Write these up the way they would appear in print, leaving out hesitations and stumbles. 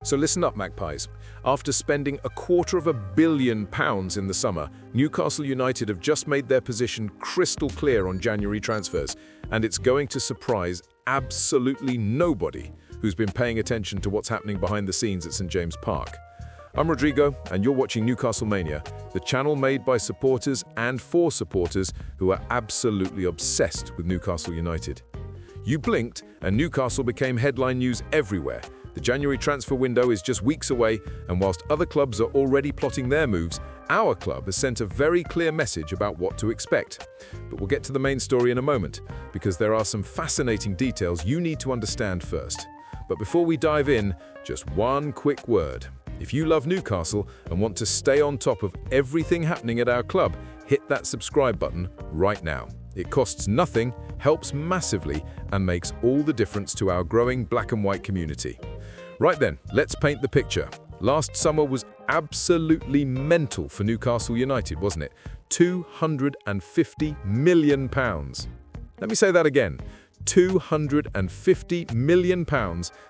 So listen up, Magpies. After spending £250 million in the summer, Newcastle United have just made their position crystal clear on January transfers, and it's going to surprise absolutely nobody who's been paying attention to what's happening behind the scenes at St James Park. I'm Rodrigo, and you're watching Newcastle Mania, the channel made by supporters and for supporters who are absolutely obsessed with Newcastle United. You blinked, and Newcastle became headline news everywhere. The January transfer window is just weeks away, and whilst other clubs are already plotting their moves, our club has sent a very clear message about what to expect. But we'll get to the main story in a moment, because there are some fascinating details you need to understand first. But before we dive in, just one quick word. If you love Newcastle and want to stay on top of everything happening at our club, hit that subscribe button right now. It costs nothing, helps massively, and makes all the difference to our growing black and white community. Right then, let's paint the picture. Last summer was absolutely mental for Newcastle United, wasn't it? £250 million. Let me say that again. £250 million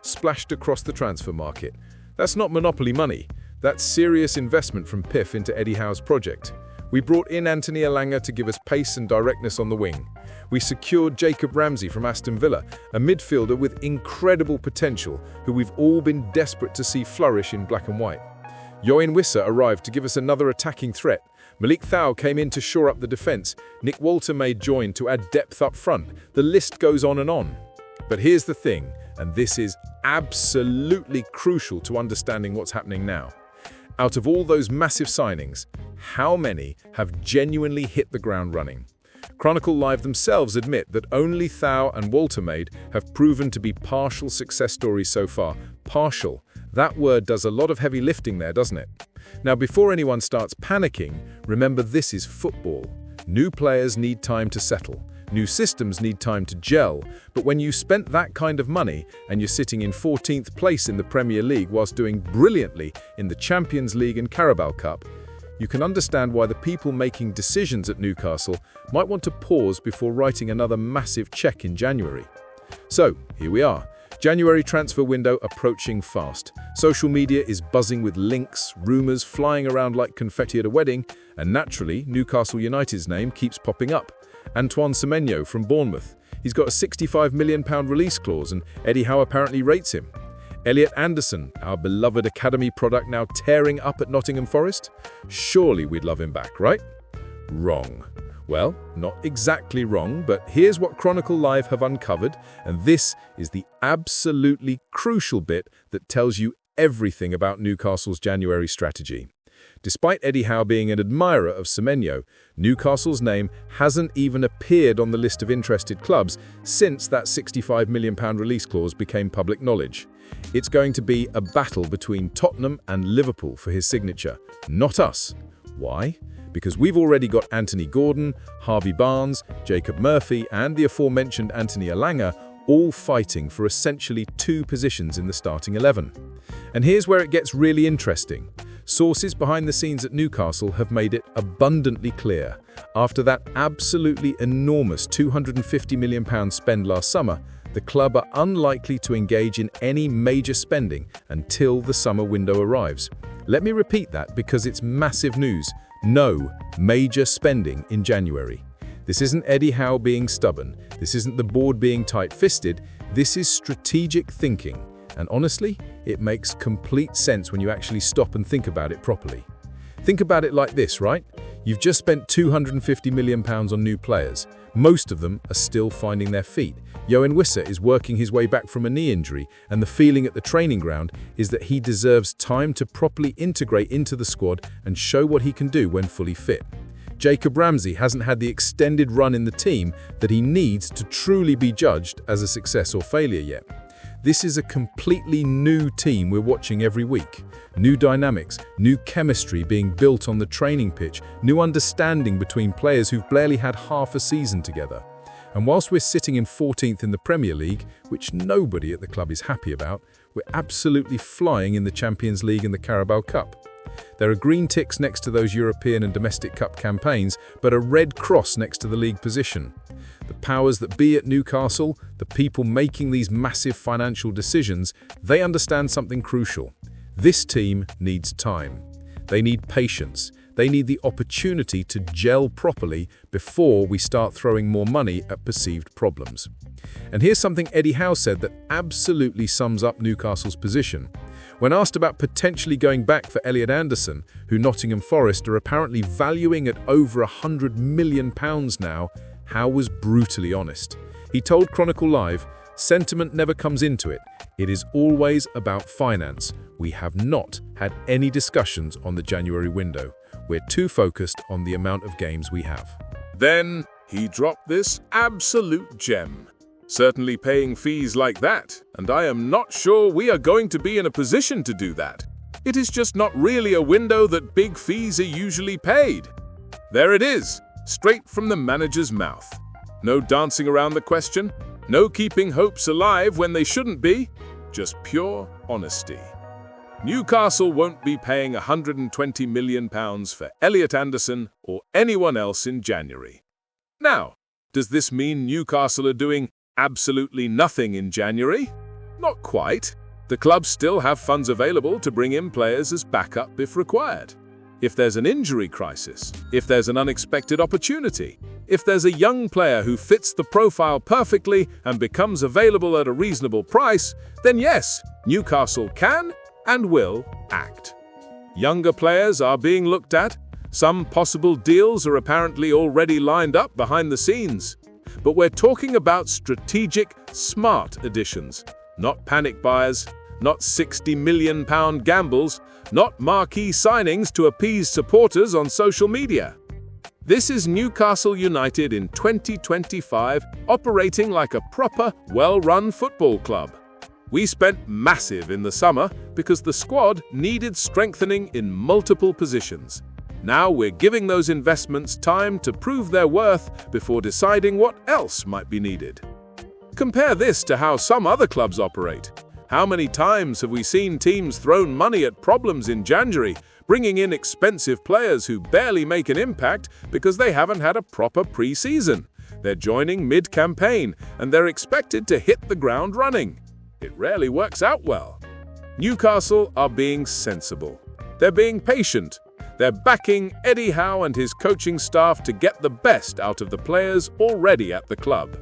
splashed across the transfer market. That's not monopoly money. That's serious investment from PIF into Eddie Howe's project. We brought in Anthony Elanga to give us pace and directness on the wing. We secured Jacob Ramsey from Aston Villa, a midfielder with incredible potential who we've all been desperate to see flourish in black and white. Yoane Wissa arrived to give us another attacking threat. Malik Thiaw came in to shore up the defence. Nick Walter-Made joined to add depth up front. The list goes on and on. But here's the thing, and this is absolutely crucial to understanding what's happening now. Out of all those massive signings, how many have genuinely hit the ground running? Chronicle Live themselves admit that only Thiaw and Walter-Made have proven to be partial success stories so far. Partial. That word does a lot of heavy lifting there, doesn't it? Now, before anyone starts panicking, remember this is football. New players need time to settle. New systems need time to gel, but when you spent that kind of money and you're sitting in 14th place in the Premier League whilst doing brilliantly in the Champions League and Carabao Cup, you can understand why the people making decisions at Newcastle might want to pause before writing another massive cheque in January. So, here we are. January transfer window approaching fast. Social media is buzzing with links, rumours flying around like confetti at a wedding, and naturally, Newcastle United's name keeps popping up. Antoine Semenyo from Bournemouth. He's got a £65 million release clause, and Eddie Howe apparently rates him. Elliot Anderson, our beloved academy product now tearing up at Nottingham Forest? Surely we'd love him back, right? Wrong. Well, not exactly wrong, but here's what Chronicle Live have uncovered, and this is the absolutely crucial bit that tells you everything about Newcastle's January strategy. Despite Eddie Howe being an admirer of Semenyo, Newcastle's name hasn't even appeared on the list of interested clubs since that £65 million release clause became public knowledge. It's going to be a battle between Tottenham and Liverpool for his signature, not us. Why? Because we've already got Anthony Gordon, Harvey Barnes, Jacob Murphy, and the aforementioned Anthony Elanga all fighting for essentially two positions in the starting 11. And here's where it gets really interesting. Sources behind the scenes at Newcastle have made it abundantly clear. After that absolutely enormous £250 million spend last summer, the club are unlikely to engage in any major spending until the summer window arrives. Let me repeat that because it's massive news. No major spending in January. This isn't Eddie Howe being stubborn. This isn't the board being tight-fisted. This is strategic thinking. And honestly, it makes complete sense when you actually stop and think about it properly. Think about it like this, right? You've just spent £250 million on new players. Most of them are still finding their feet. Yoane Wissa is working his way back from a knee injury, and the feeling at the training ground is that he deserves time to properly integrate into the squad and show what he can do when fully fit. Jacob Ramsey hasn't had the extended run in the team that he needs to truly be judged as a success or failure yet. This is a completely new team we're watching every week. New dynamics, new chemistry being built on the training pitch, new understanding between players who've barely had half a season together. And whilst we're sitting in 14th in the Premier League, which nobody at the club is happy about, we're absolutely flying in the Champions League and the Carabao Cup. There are green ticks next to those European and domestic cup campaigns, but a red cross next to the league position. The powers that be at Newcastle, the people making these massive financial decisions, they understand something crucial. This team needs time. They need patience. They need the opportunity to gel properly before we start throwing more money at perceived problems. And here's something Eddie Howe said that absolutely sums up Newcastle's position. When asked about potentially going back for Elliot Anderson, who Nottingham Forest are apparently valuing at over £100 million now, Howe was brutally honest. He told Chronicle Live, "Sentiment never comes into it. It is always about finance. We have not had any discussions on the January window. We're too focused on the amount of games we have." Then he dropped this absolute gem. Certainly paying fees like that, and I am not sure we are going to be in a position to do that. It is just not really a window that big fees are usually paid. There it is, straight from the manager's mouth. No dancing around the question, no keeping hopes alive when they shouldn't be, just pure honesty. Newcastle won't be paying £120 million for Elliot Anderson or anyone else in January. Now, does this mean Newcastle are doing absolutely nothing in January? Not quite. The clubs still have funds available to bring in players as backup if required. If there's an injury crisis, if there's an unexpected opportunity, if there's a young player who fits the profile perfectly and becomes available at a reasonable price, then yes, Newcastle can and will act. Younger players are being looked at. Some possible deals are apparently already lined up behind the scenes. But we're talking about strategic, smart additions, not panic buyers, not £60 million gambles, not marquee signings to appease supporters on social media. This is Newcastle United in 2025, operating like a proper, well-run football club. We spent massive in the summer because the squad needed strengthening in multiple positions. Now we're giving those investments time to prove their worth before deciding what else might be needed. Compare this to how some other clubs operate. How many times have we seen teams thrown money at problems in January, bringing in expensive players who barely make an impact because they haven't had a proper pre-season? They're joining mid-campaign and they're expected to hit the ground running. It rarely works out well. Newcastle are being sensible. They're being patient. They're backing Eddie Howe and his coaching staff to get the best out of the players already at the club.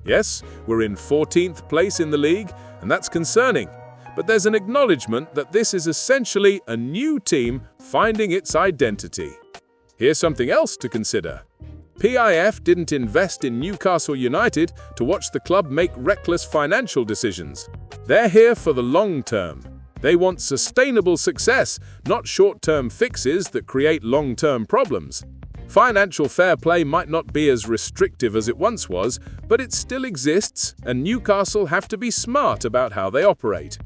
Yes, we're in 14th place in the league, and that's concerning. But there's an acknowledgement that this is essentially a new team finding its identity. Here's something else to consider. PIF didn't invest in Newcastle United to watch the club make reckless financial decisions. They're here for the long term. They want sustainable success, not short-term fixes that create long-term problems. Financial fair play might not be as restrictive as it once was, but it still exists, and Newcastle have to be smart about how they operate.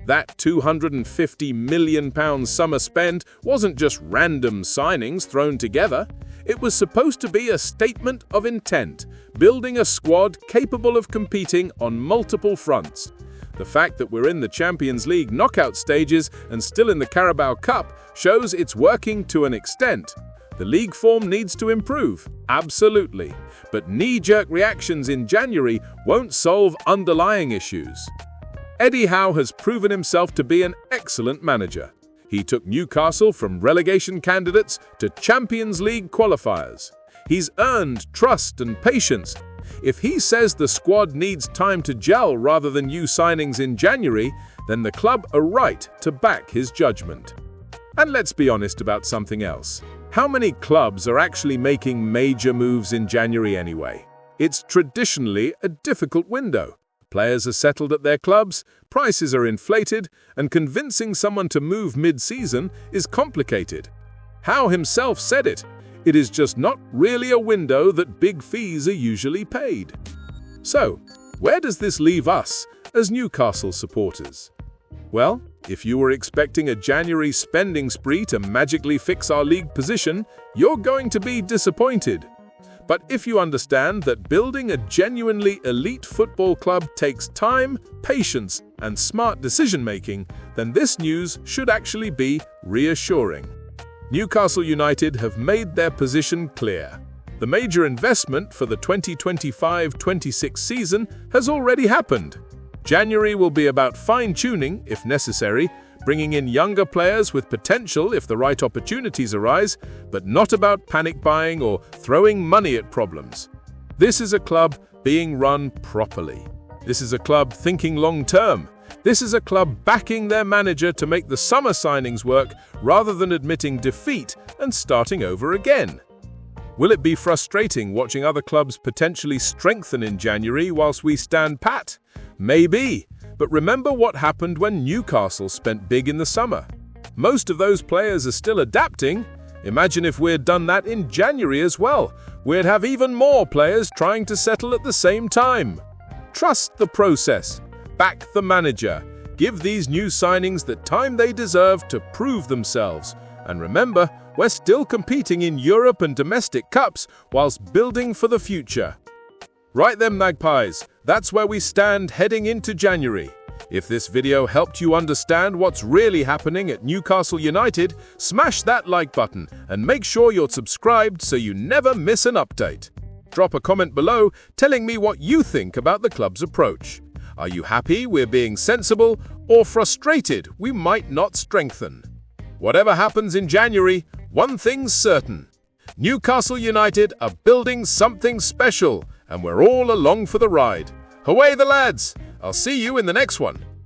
That £250 million summer spend wasn't just random signings thrown together. It was supposed to be a statement of intent, building a squad capable of competing on multiple fronts. The fact that we're in the Champions League knockout stages and still in the Carabao Cup shows it's working to an extent. The league form needs to improve, absolutely, but knee-jerk reactions in January won't solve underlying issues. Eddie Howe has proven himself to be an excellent manager. He took Newcastle from relegation candidates to Champions League qualifiers. He's earned trust and patience. If he says the squad needs time to gel rather than new signings in January, then the club are right to back his judgment. And let's be honest about something else. How many clubs are actually making major moves in January anyway? It's traditionally a difficult window. Players are settled at their clubs, prices are inflated, and convincing someone to move mid-season is complicated. Howe himself said it. It is just not really a window that big fees are usually paid. So, where does this leave us as Newcastle supporters? Well, if you were expecting a January spending spree to magically fix our league position, you're going to be disappointed. But if you understand that building a genuinely elite football club takes time, patience, and smart decision-making, then this news should actually be reassuring. Newcastle United have made their position clear. The major investment for the 2025-26 season has already happened. January will be about fine-tuning, if necessary, bringing in younger players with potential if the right opportunities arise, but not about panic buying or throwing money at problems. This is a club being run properly. This is a club thinking long-term. This is a club backing their manager to make the summer signings work rather than admitting defeat and starting over again. Will it be frustrating watching other clubs potentially strengthen in January whilst we stand pat? Maybe, but remember what happened when Newcastle spent big in the summer. Most of those players are still adapting. Imagine if we'd done that in January as well. We'd have even more players trying to settle at the same time. Trust the process. Back the manager. Give these new signings the time they deserve to prove themselves. And remember, we're still competing in Europe and domestic cups whilst building for the future. Right then, Magpies, that's where we stand heading into January. If this video helped you understand what's really happening at Newcastle United, smash that like button and make sure you're subscribed so you never miss an update. Drop a comment below telling me what you think about the club's approach. Are you happy we're being sensible or frustrated we might not strengthen? Whatever happens in January, one thing's certain. Newcastle United are building something special, and we're all along for the ride. Away the lads! I'll see you in the next one.